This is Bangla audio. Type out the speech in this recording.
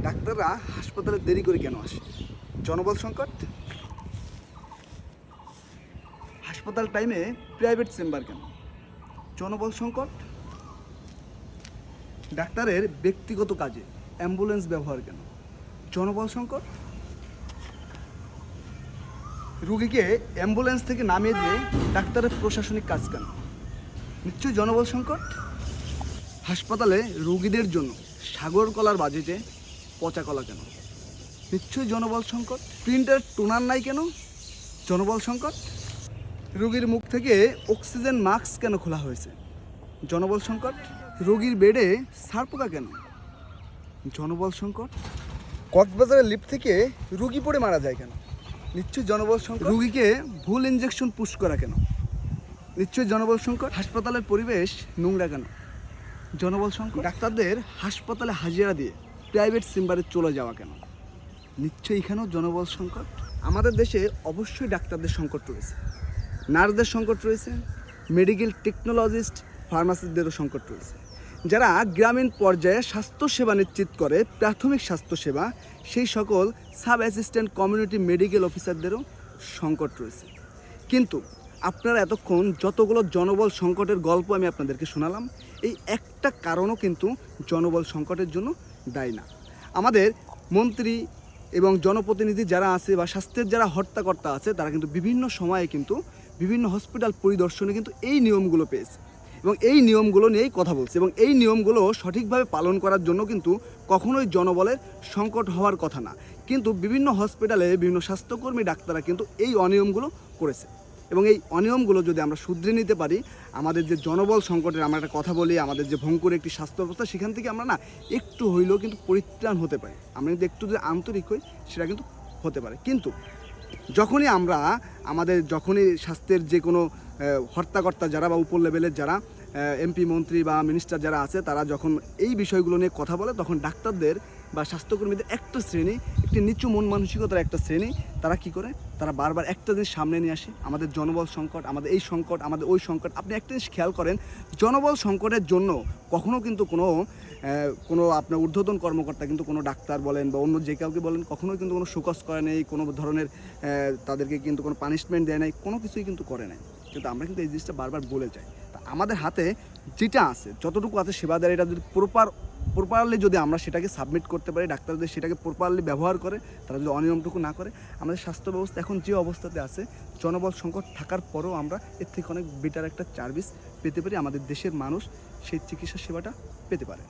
ডাক্তাররা হাসপাতালে দেরি করে কেন আসে? জনবল সংকট। হাসপাতাল টাইমে প্রাইভেট চেম্বার কেন? জনবল সংকট। ডাক্তারের ব্যক্তিগত কাজে অ্যাম্বুলেন্স ব্যবহার কেন? জনবল সংকট। রুগীকে অ্যাম্বুলেন্স থেকে নামিয়ে দিয়ে ডাক্তারের প্রশাসনিক কাজ কেন? নিশ্চয়ই জনবল সংকট। হাসপাতালে রুগীদের জন্য সাগর কলার বাজেটে পচা কলা কেন? নিশ্চয়ই জনবল সংকট। প্রিন্টার টোনার নাই কেন? জনবল সংকট। রোগীর মুখ থেকে অক্সিজেন মাস্ক কেন খোলা হয়েছে? জনবল সংকট। রোগীর বেডে সারপোকা কেন? জনবল সংকট। কক্সবাজারের লিফট থেকে রুগী পড়ে মারা যায় কেন? নিশ্চয়ই জনবল সংকট। রুগীকে ভুল ইনজেকশন পুশ করা কেন? নিশ্চয়ই জনবল সংকট। হাসপাতালের পরিবেশ নোংরা কেন? জনবল সংকট। ডাক্তারদের হাসপাতালে হাজিরা দিয়ে প্রাইভেট চেম্বারে চলে যাওয়া কেন? নিশ্চয়ই এখানেও জনবল সংকট। আমাদের দেশে অবশ্যই ডাক্তারদের সংকট রয়েছে, নার্সদের সংকট রয়েছে, মেডিকেল টেকনোলজিস্ট ফার্মাসিস্টদেরও সংকট রয়েছে। যারা গ্রামীণ পর্যায়ে স্বাস্থ্যসেবা নিশ্চিত করে, প্রাথমিক স্বাস্থ্যসেবা, সেই সকল সাব অ্যাসিস্ট্যান্ট কমিউনিটি মেডিকেল অফিসারদেরও সংকট রয়েছে। কিন্তু আপনারা এতক্ষণ যতগুলো জনবল সংকটের গল্প আমি আপনাদেরকে শোনালাম, এই একটা কারণও কিন্তু জনবল সংকটের জন্য দায়ী না। আমাদের মন্ত্রী এবং জনপ্রতিনিধি যারা আছে বা স্বাস্থ্যের যারা হর্তাকর্তা আছে, তারা কিন্তু বিভিন্ন সময়ে কিন্তু বিভিন্ন হসপিটাল পরিদর্শনে কিন্তু এই নিয়মগুলো পেয়েছে এবং এই নিয়মগুলো নিয়েই কথা বলছে, এবং এই নিয়মগুলো সঠিকভাবে পালন করার জন্য কিন্তু কখনোই জনবলের সংকট হওয়ার কথা না। কিন্তু বিভিন্ন হসপিটালে বিভিন্ন স্বাস্থ্যকর্মী ডাক্তাররা কিন্তু এই অনিয়মগুলো করেছে, এবং এই অনিয়মগুলো যদি আমরা শুধরে নিতে পারি, আমাদের যে জনবল সংকটের আমরা একটা কথা বলি, আমাদের যে ভঙ্গুর একটি স্বাস্থ্য ব্যবস্থা, সেখান থেকে আমরা না একটু হইলেও কিন্তু পরিত্রাণ হতে পারি। আমরা যদি একটু যদি আন্তরিক হই, সেটা কিন্তু হতে পারে। কিন্তু যখনই স্বাস্থ্যের যে কোনো হর্তাকর্তা যারা বা উপর লেভেলের যারা এমপি মন্ত্রী বা মিনিস্টার যারা আছে, তারা যখন এই বিষয়গুলো নিয়ে কথা বলে, তখন ডাক্তারদের বা স্বাস্থ্যকর্মীদের একটা শ্রেণী, একটি নিচু মন মানসিকতার একটা শ্রেণী, তারা কি করে, তারা বারবার একটা জিনিস সামনে নিয়ে আসে, আমাদের জনবল সংকট, আমাদের এই সংকট, আমাদের ওই সংকট। আপনি একটা জিনিস খেয়াল করেন, জনবল সংকটের জন্য কখনও কিন্তু কোনো আপনার ঊর্ধ্বতন কর্মকর্তা কিন্তু কোনো ডাক্তার বলেন বা অন্য যে কাউকে বলেন, কখনোই কিন্তু কোনো শোকজ করে নেই, কোনো ধরনের তাদেরকে কিন্তু কোনো পানিশমেন্ট দেয় নাই, কোনো কিছুই কিন্তু করে নাই। কিন্তু আমরা কিন্তু এই জিনিসটা বারবার বলে যাই। তা আমাদের হাতে যেটা আছে, যতটুকু আছে সেবা দেয়, এটা যদি প্রপারলি যদি আমরা সেটাকে সাবমিট করতে পারি, ডাক্তারদের সেটাকে প্রপারলি ব্যবহার করে, তারা যদি অনিয়মটুকু না করে, আমাদের স্বাস্থ্য ব্যবস্থা এখন যে অবস্থাতে আছে, জনবল সংকট থাকার পরেও আমরা এর থেকে অনেক বেটার একটা সার্ভিস পেতে পারি, আমাদের দেশের মানুষ সেই চিকিৎসা সেবাটা পেতে পারে।